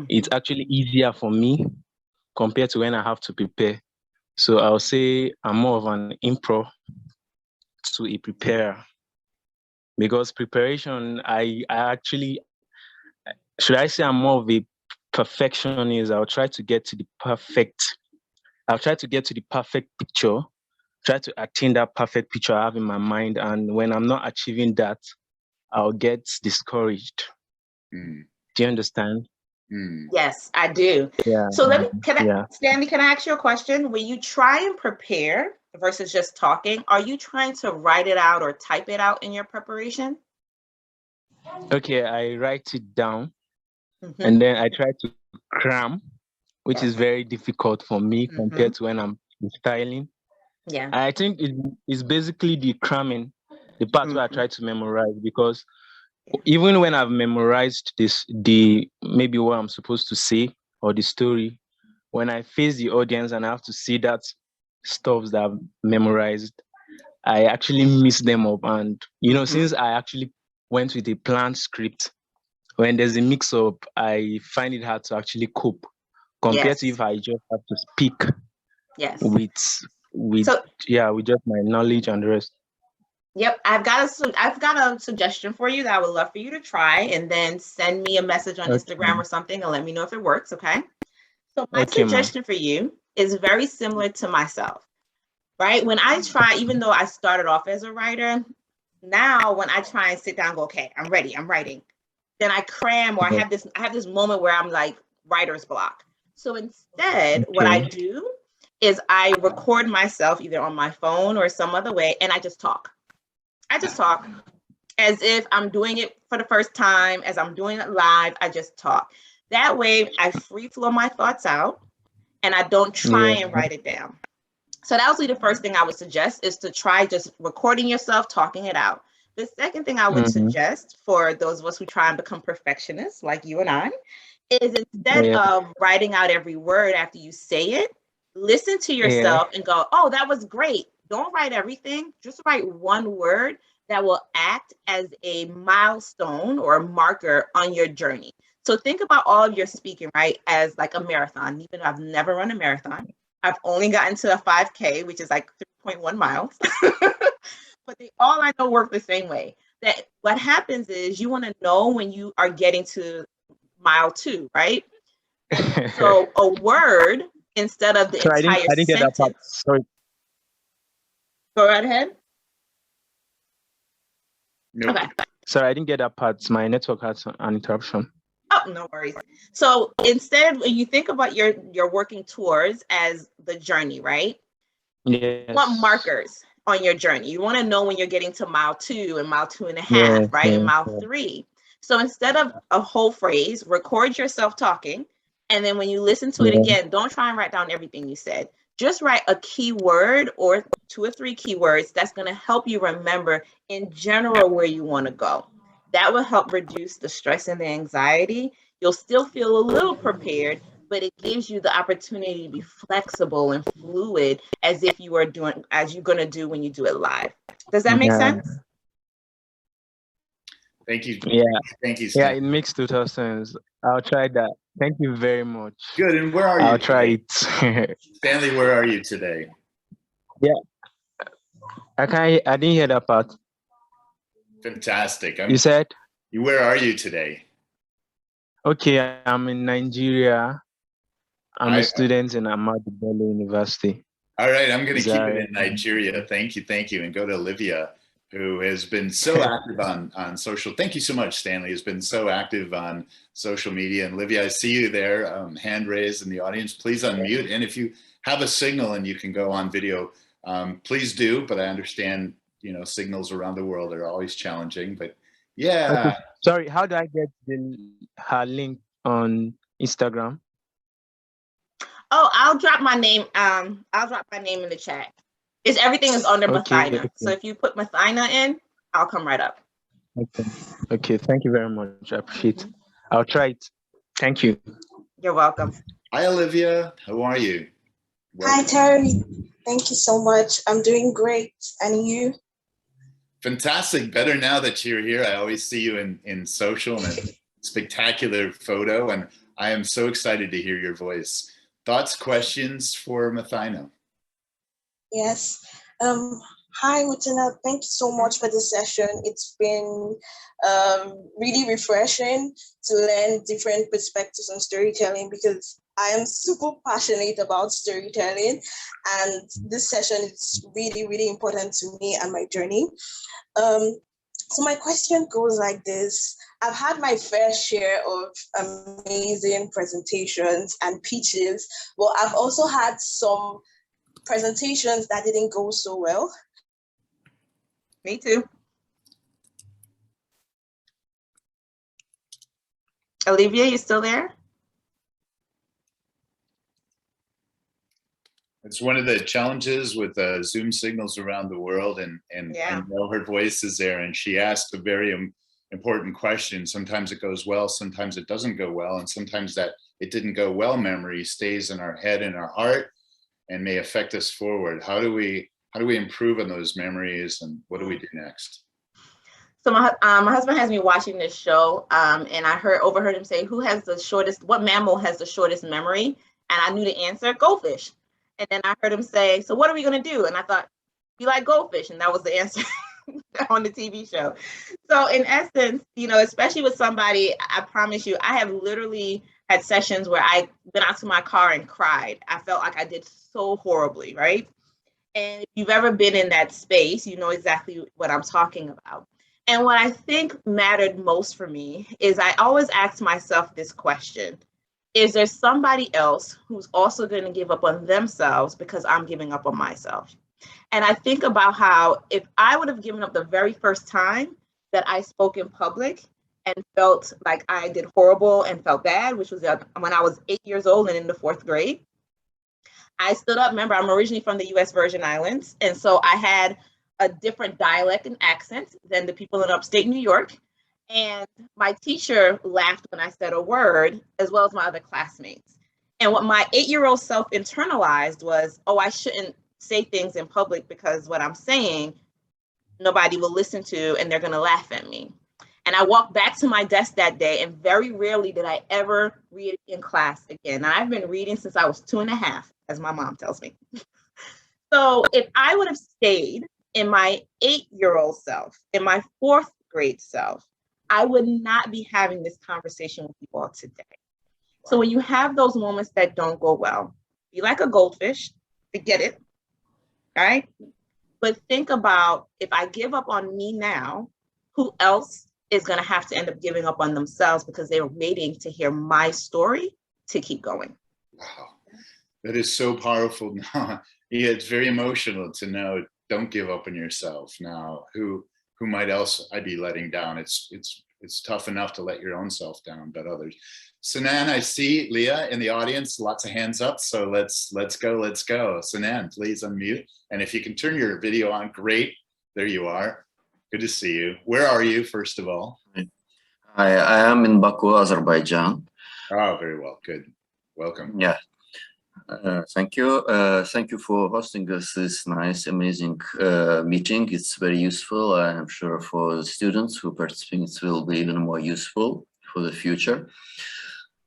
It's actually easier for me compared to when I have to prepare. So I'll say I'm more of an improv to a preparer, because preparation, I actually, should I say I'm more of a perfectionist? I'll try to get to the perfect picture, try to attain that perfect picture I have in my mind. And when I'm not achieving that, I'll get discouraged. Do you understand? Yes, I do. Yeah. So Stanley, can I ask you a question? When you try and prepare versus just talking, are you trying to write it out or type it out in your preparation? Okay, I write it down and then I try to cram, which is very difficult for me compared to when I'm styling. Yeah. I think it's basically the cramming, the part where I try to memorize, because even when I've memorized maybe what I'm supposed to say or the story, when I face the audience and I have to see that stuff that I've memorized, I actually mix them up. And, since I actually went with a planned script, when there's a mix-up, I find it hard to actually cope compared to if I just have to speak with just my knowledge and the rest. Yep, I've got a suggestion for you that I would love for you to try, and then send me a message on Instagram or something and let me know if it works, okay? So my suggestion for you is very similar to myself, right? When I try, even though I started off as a writer, now when I try and sit down and go, okay, I'm ready, I'm writing, then I cram, or I have this moment where I'm like writer's block. So instead, what I do is I record myself either on my phone or some other way, and I just talk. I just talk as if I'm doing it for the first time, as I'm doing it live, I just talk. That way I free flow my thoughts out and I don't try and write it down. So that would be the first thing I would suggest, is to try just recording yourself, talking it out. The second thing I would suggest for those of us who try and become perfectionists like you and I is, instead of writing out every word after you say it, listen to yourself and go, oh, that was great. Don't write everything, just write one word that will act as a milestone or a marker on your journey. So think about all of your speaking, right, as like a marathon. Even though I've never run a marathon, I've only gotten to a 5K, which is like 3.1 miles. But they all, I know, work the same way. That what happens is you want to know when you are getting to mile 2, right? So a word instead of the entire I didn't get that part. Sorry. Go right ahead. Nope. Okay. Sorry, I didn't get that part. My network had an interruption. Oh, no worries. So instead, when you think about your working towards as the journey, right? Yes. You want markers on your journey. You want to know when you're getting to mile 2 and mile 2.5, right? And mile 3. So instead of a whole phrase, record yourself talking. And then when you listen to it again, don't try and write down everything you said. Just write a key word or 2 or 3 keywords that's going to help you remember in general where you want to go. That will help reduce the stress and the anxiety. You'll still feel a little prepared, but it gives you the opportunity to be flexible and fluid as if you are doing, as you're going to do when you do it live. Does that make sense? Thank you. Yeah. Thank you, Yeah, Stanley. it makes total sense. I'll try that. Thank you very much. Good. And where are you? I'll try today? it. Stanley, where are you today? Yeah. I didn't hear that part. Fantastic. You said? Where are you today? Okay, I'm in Nigeria. I'm a student in Ahmadu Bello University. All right, I'm going to keep it in Nigeria. Thank you. And go to Olivia, who has been so active on social. Thank you so much, Stanley, has been so active on social media. And Olivia, I see you there, hand raised in the audience. Please unmute. And if you have a signal and you can go on video, please do. But I understand, signals around the world are always challenging. But yeah. Okay. Sorry, how do I get her link on Instagram? Oh, I'll drop my name. I'll drop my name in the chat. Everything is under Mothyna. Okay. So if you put Mothyna in, I'll come right up. Okay. Thank you very much. I appreciate it. I'll try it. Thank you. You're welcome. Hi, Olivia. How are you? Welcome. Hi, Terry. Thank you so much. I'm doing great. And you? Fantastic. Better now that you're here. I always see you in social in a spectacular photo, and I am so excited to hear your voice. Thoughts, questions for Mothyna? Yes. Hi, Mothyna. Thank you so much for the session. It's been really refreshing to learn different perspectives on storytelling because I am super passionate about storytelling, and this session is really, really important to me and my journey. So my question goes like this. I've had my fair share of amazing presentations and pitches, but I've also had some presentations that didn't go so well. Me too. Olivia, you still there? It's one of the challenges with Zoom signals around the world, and I know her voice is there, and she asked a very important question. Sometimes it goes well, sometimes it doesn't go well, and sometimes that it didn't go well memory stays in our head and our heart and may affect us forward. How do we improve on those memories, and what do we do next? So my husband has me watching this show, and I overheard him say, what mammal has the shortest memory? And I knew the answer, goldfish. And then I heard him say, so what are we going to do? And I thought, we like goldfish. And that was the answer on the TV show. So in essence, especially with somebody, I promise you, I have literally had sessions where I went out to my car and cried. I felt like I did so horribly, right? And if you've ever been in that space, you know exactly what I'm talking about. And what I think mattered most for me is I always ask myself this question. Is there somebody else who's also going to give up on themselves because I'm giving up on myself? And I think about how if I would have given up the very first time that I spoke in public and felt like I did horrible and felt bad, which was when I was 8 years old and in the 4th grade, I stood up. Remember, I'm originally from the US Virgin Islands. And so I had a different dialect and accent than the people in upstate New York. And my teacher laughed when I said a word, as well as my other classmates. And what my 8-year-old self internalized was, oh, I shouldn't say things in public because what I'm saying, nobody will listen to, and they're going to laugh at me. And I walked back to my desk that day, and very rarely did I ever read in class again. And I've been reading since I was 2.5, as my mom tells me. So if I would have stayed in my 8-year-old self, in my 4th grade self, I would not be having this conversation with you all today. So when you have those moments that don't go well, be like a goldfish, forget it, right? But think about, if I give up on me now, who else is going to have to end up giving up on themselves because they were waiting to hear my story to keep going. Wow, that is so powerful. Yeah, it's very emotional to know, don't give up on yourself. Now, who might else I be letting down? It's tough enough to let your own self down, but others. Sanan, I see Leah in the audience, lots of hands up. So let's go. Sanan, please unmute. And if you can turn your video on, great. There you are. Good to see you. Where are you, first of all? I am in Baku, Azerbaijan. Oh, very well. Good. Welcome. Yeah. Thank you. Thank you for hosting this nice, amazing meeting. It's very useful. I'm sure for the students who participate, it will be even more useful for the future.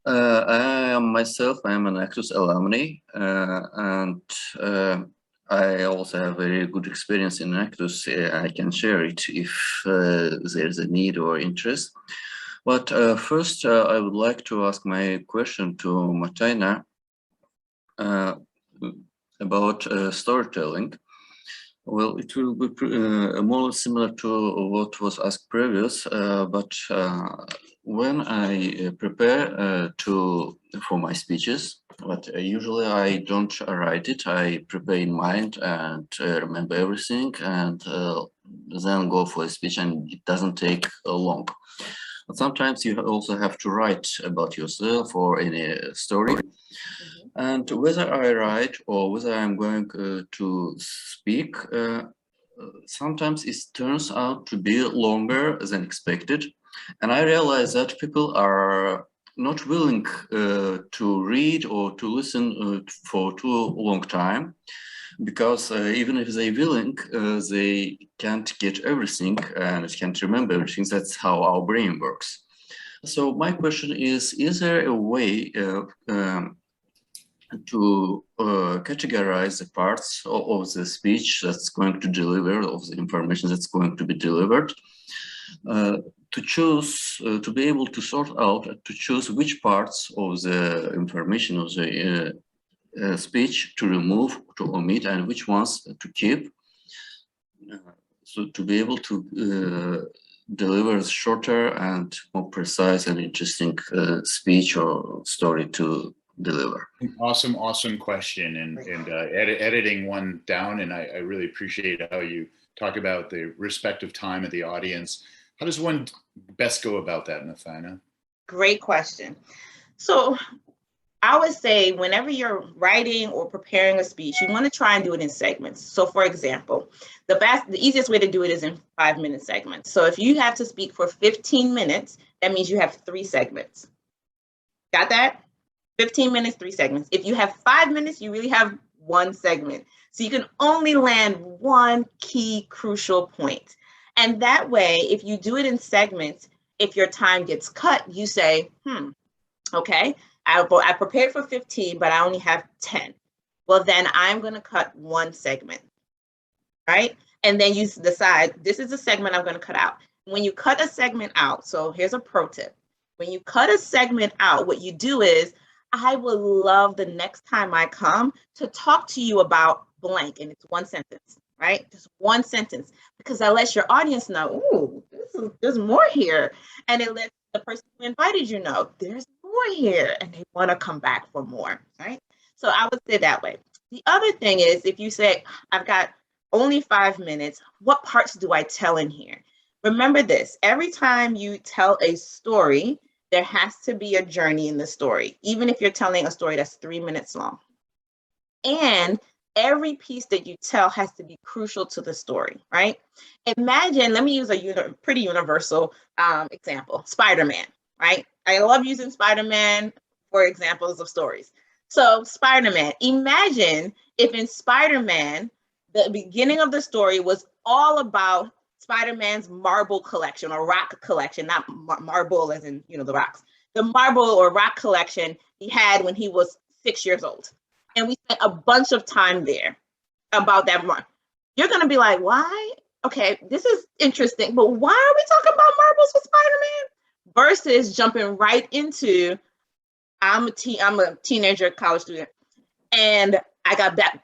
I am myself, I am an Enactus alumni, and I also have very good experience in Enactus. I can share it if there's a need or interest. But first, I would like to ask my question to Mothyna. About storytelling. Well, it will be more similar to what was asked previous, but when I prepare for my speeches, but usually I don't write it. I prepare in mind and remember everything, and then go for a speech, and it doesn't take long. But sometimes you also have to write about yourself or any story. And whether I write or whether I'm going to speak, sometimes it turns out to be longer than expected. And I realize that people are not willing to read or to listen for too long time, because even if they're willing, they can't get everything and can't remember everything. That's how our brain works. So my question is there a way to categorize the parts of the speech that's going to deliver, of the information that's going to be delivered, to choose, to be able to sort out, to choose which parts of the information of the speech to remove, to omit, and which ones to keep. So to be able to deliver a shorter and more precise and interesting speech or story to deliver. Awesome question, and editing one down, and I really appreciate how you talk about the respective time of the audience. How does one best go about that, Mothyna? Great question. So I would say whenever you're writing or preparing a speech, you want to try and do it in segments. So for example, the easiest way to do it is in 5-minute segments. So if you have to speak for 15 minutes, that means you have 3 segments. Got that? 15 minutes, 3 segments. If you have 5 minutes, you really have 1 segment. So you can only land 1 key crucial point. And that way, if you do it in segments, if your time gets cut, you say, okay, I prepared for 15, but I only have 10. Well, then I'm going to cut 1 segment, right? And then you decide, this is a segment I'm going to cut out. When you cut a segment out, so here's a pro tip. When you cut a segment out, what you do is, I would love the next time I come to talk to you about blank, and it's 1 sentence, right? Just 1 sentence, because that lets your audience know, ooh, there's more here. And it lets the person who invited you know, there's more here, and they want to come back for more, right? So I would say that way. The other thing is, if you say, I've got only 5 minutes, what parts do I tell in here? Remember this, every time you tell a story, there has to be a journey in the story, even if you're telling a story that's 3 minutes long. And every piece that you tell has to be crucial to the story, right? Imagine, let me use a pretty universal example, Spider-Man, right? I love using Spider-Man for examples of stories. So Spider-Man, imagine if in Spider-Man, the beginning of the story was all about Spider-Man's marble collection or rock collection, not marble as in, the rocks. The marble or rock collection he had when he was 6 years old. And we spent a bunch of time there about that marble. You're going to be like, why? Okay, this is interesting, but why are we talking about marbles with Spider-Man? Versus jumping right into, I'm a teenager, college student, and I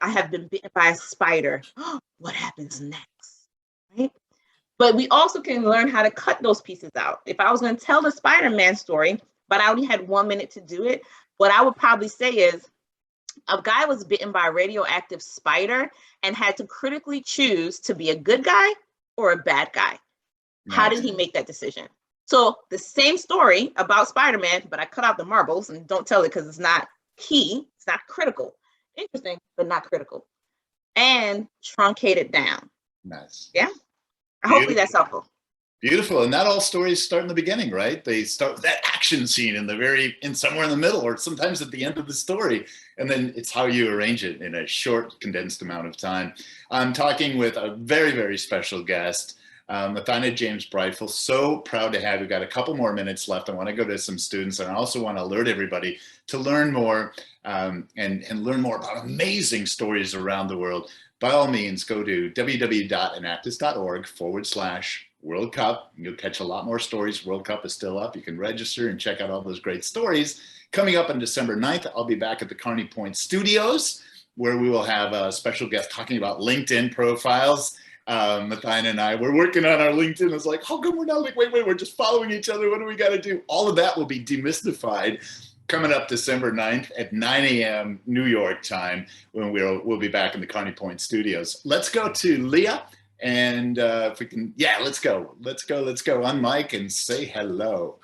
have been bitten by a spider. What happens next, right? But we also can learn how to cut those pieces out. If I was going to tell the Spider-Man story, but I only had 1 minute to do it, what I would probably say is a guy was bitten by a radioactive spider and had to critically choose to be a good guy or a bad guy. Nice. How did he make that decision? So the same story about Spider-Man, but I cut out the marbles and don't tell it because it's not key, it's not critical. Interesting, but not critical. And truncate it down. Nice. Yeah. Hopefully that's helpful. Beautiful. And not all stories start in the beginning, right? They start with that action scene in somewhere in the middle, or sometimes at the end of the story. And then it's how you arrange it in a short, condensed amount of time. I'm talking with a very, very special guest, Mothyna James-Brightful. So proud to have you. We've got a couple more minutes left. I want to go to some students, and I also want to alert everybody to learn more and learn more about amazing stories around the world. By all means, go to www.enactus.org/World Cup. You'll catch a lot more stories. World Cup is still up. You can register and check out all those great stories. Coming up on December 9th, I'll be back at the Kearney Point Studios, where we will have a special guest talking about LinkedIn profiles. Mothyna and I, we're working on our LinkedIn. It's like, how come we're not like, wait, we're just following each other. What do we got to do? All of that will be demystified coming up December 9th at 9 a.m. New York time, when we'll be back in the Kearney Point Studios. Let's go to Leah. And if we can, let's go. On mic and say hello.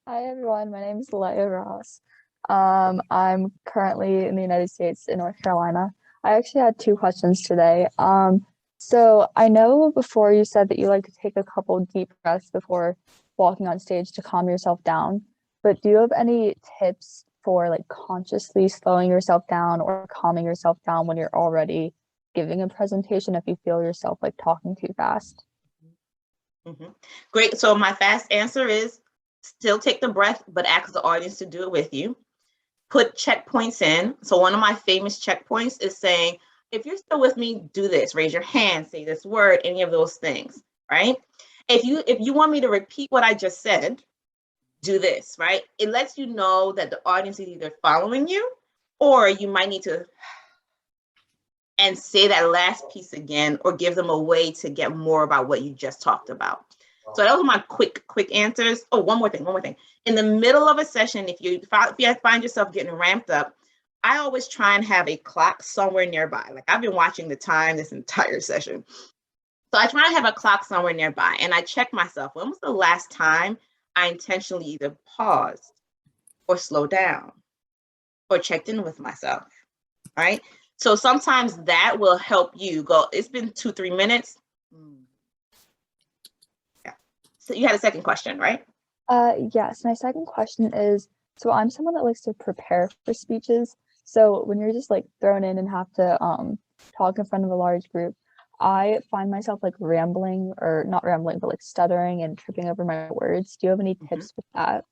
Hi, everyone. My name is Leah Ross. I'm currently in the United States in North Carolina. I actually had 2 questions today. So I know before you said that you like to take a couple deep breaths before walking on stage to calm yourself down, but do you have any tips for like consciously slowing yourself down or calming yourself down when you're already giving a presentation if you feel yourself like talking too fast? Great. So my fast answer is still take the breath, but ask the audience to do it with you. Put checkpoints in. So one of my famous checkpoints is saying, if you're still with me, do this, raise your hand, say this word, any of those things, right? If you want me to repeat what I just said, do this, right? It lets you know that the audience is either following you, or you might need to and say that last piece again, or give them a way to get more about what you just talked about. So those are my quick answers. Oh, one more thing. In the middle of a session, if you find yourself getting ramped up, I always try and have a clock somewhere nearby. Like I've been watching the time this entire session. So I try and have a clock somewhere nearby, and I check myself. When was the last time I intentionally either paused or slowed down or checked in with myself, right? So sometimes that will help you go, it's been 2-3 minutes. Yeah. So you had a second question, right? Yes, my second question is, so I'm someone that likes to prepare for speeches. So when you're just like thrown in and have to talk in front of a large group, I find myself like rambling, or not rambling, but like stuttering and tripping over my words. Do you have any tips with that?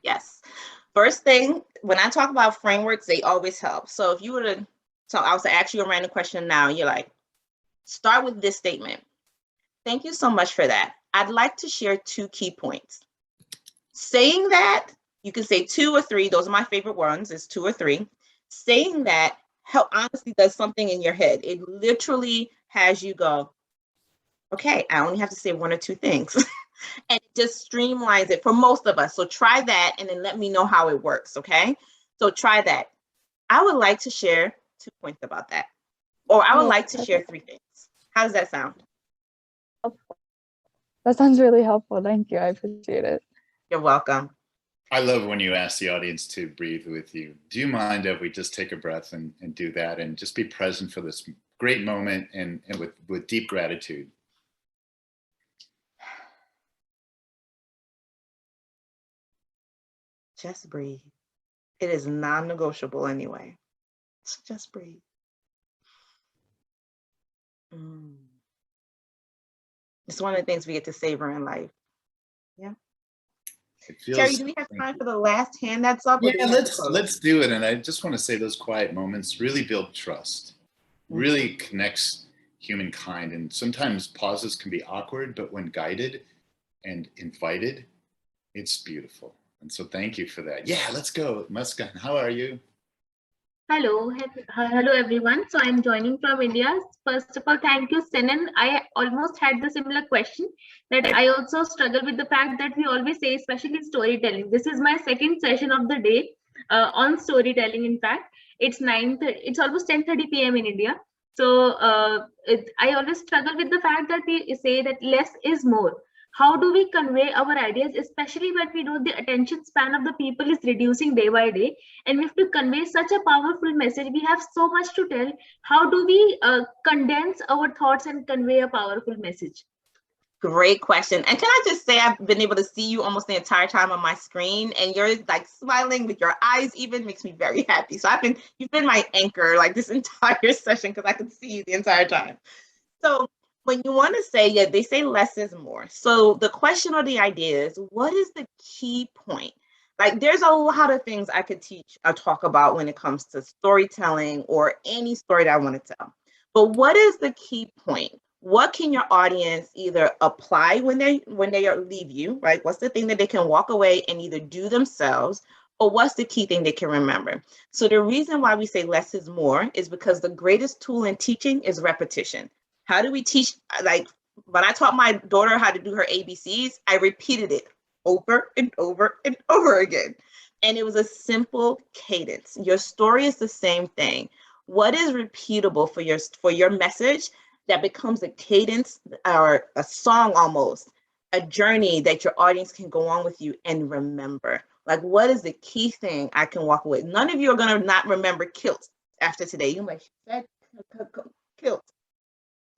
Yes. First thing, when I talk about frameworks, they always help. So if you were to, so I was to ask you a random question now, you're like, start with this statement. Thank you so much for that. I'd like to share 2 key points. Saying that, you can say 2 or 3, those are my favorite ones, is 2 or 3. Saying that honestly does something in your head. It literally has you go, okay, I only have to say 1 or 2 things. And it just streamlines it for most of us. So try that and then let me know how it works, okay? So try that. I would like to share 2 points about that. Or I would like to share 3 things. How does that sound? That sounds really helpful. Thank you. I appreciate it. You're welcome. I love when you ask the audience to breathe with you. Do you mind if we just take a breath and do that, and just be present for this great moment and with deep gratitude? Just breathe. It is non-negotiable anyway. Just breathe. It's one of the things we get to savor in life. Yeah. Terry, do we have time for the last hand that's up? Yeah, let's do it. And I just want to say those quiet moments really build trust, really connects humankind. And sometimes pauses can be awkward, but when guided and invited, it's beautiful. And so thank you for that. Yeah, let's go. Muskan, how are you? Hello everyone. So I'm joining from India. First of all, thank you, Senan. I almost had the similar question, that I also struggle with the fact that we always say, especially storytelling. This is my second session of the day on storytelling. In fact, it's almost 10:30 p.m. in India. So I always struggle with the fact that we say that less is more. How do we convey our ideas, especially when we know the attention span of the people is reducing day by day, and we have to convey such a powerful message? We have so much to tell. How do we condense our thoughts and convey a powerful message? Great question. And can I just say, I've been able to see you almost the entire time on my screen, and you're like smiling with your eyes even makes me very happy. So you've been my anchor like this entire session because I could see you the entire time. So when you want to say, yeah, they say less is more. So the question or the idea is, what is the key point? Like there's a lot of things I could teach or talk about when it comes to storytelling or any story that I want to tell. But what is the key point? What can your audience either apply when they leave you, right? What's the thing that they can walk away and either do themselves, or what's the key thing they can remember? So the reason why we say less is more is because the greatest tool in teaching is repetition. How do we teach? Like when I taught my daughter how to do her ABCs, I repeated it over and over and over again. And it was a simple cadence. Your story is the same thing. What is repeatable for your message that becomes a cadence or a song almost, a journey that your audience can go on with you and remember? Like, what is the key thing I can walk away? None of you are going to not remember kilt after today. You're like, kilt.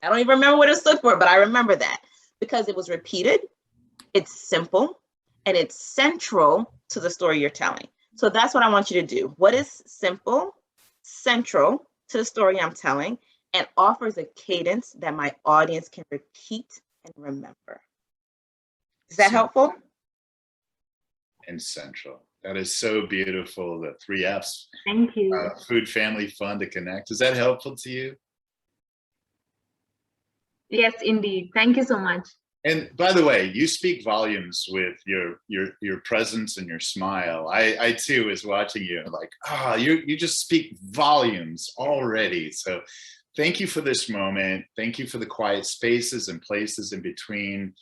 I don't even remember what it stood for, but I remember that because it was repeated, it's simple, and it's central to the story you're telling. So that's what I want you to do. What is simple, central to the story I'm telling, and offers a cadence that my audience can repeat and remember? Is that helpful? And central. That is so beautiful. The 3 Fs. Thank you. Food, family, fun to connect. Is that helpful to you? Yes, indeed. Thank you so much. And by the way, you speak volumes with your presence and your smile. I too was watching you like, you just speak volumes already. So thank you for this moment. Thank you for the quiet spaces and places in between.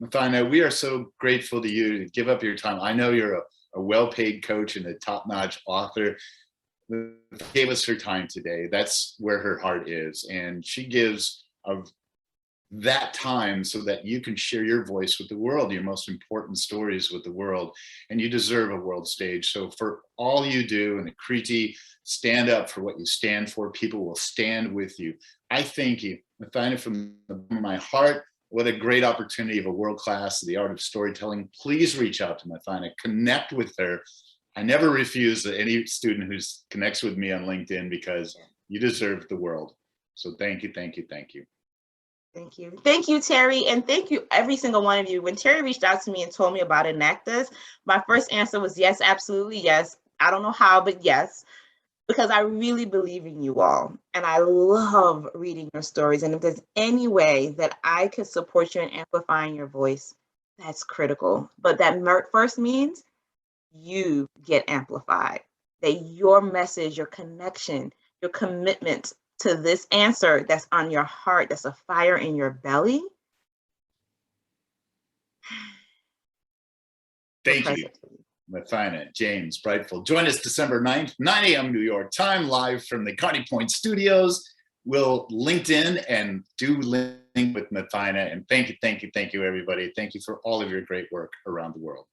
Mothyna, we are so grateful to you to give up your time. I know you're a well-paid coach and a top-notch author. Gave us her time today. That's where her heart is. And she gives of that time so that you can share your voice with the world, your most important stories with the world, and you deserve a world stage. So for all you do, and Akriti, stand up for what you stand for. People will stand with you. I thank you, Mothyna, from my heart. What a great opportunity of a world-class, the art of storytelling. Please reach out to Mothyna, connect with her. I never refuse any student who connects with me on LinkedIn because you deserve the world. So thank you, thank you, thank you. Thank you. Thank you, Terry. And thank you, every single one of you. When Terry reached out to me and told me about Enactus, my first answer was yes, absolutely yes. I don't know how, but yes, because I really believe in you all. And I love reading your stories. And if there's any way that I could support you in amplifying your voice, that's critical. But that first means you get amplified, that your message, your connection, your commitment to this answer that's on your heart, that's a fire in your belly. Thank you, Mothyna, James-Brightful. Join us December 9th, 9 a.m. New York time, live from the Carney Point studios. We'll LinkedIn and do link with Mothyna. And thank you, everybody. Thank you for all of your great work around the world.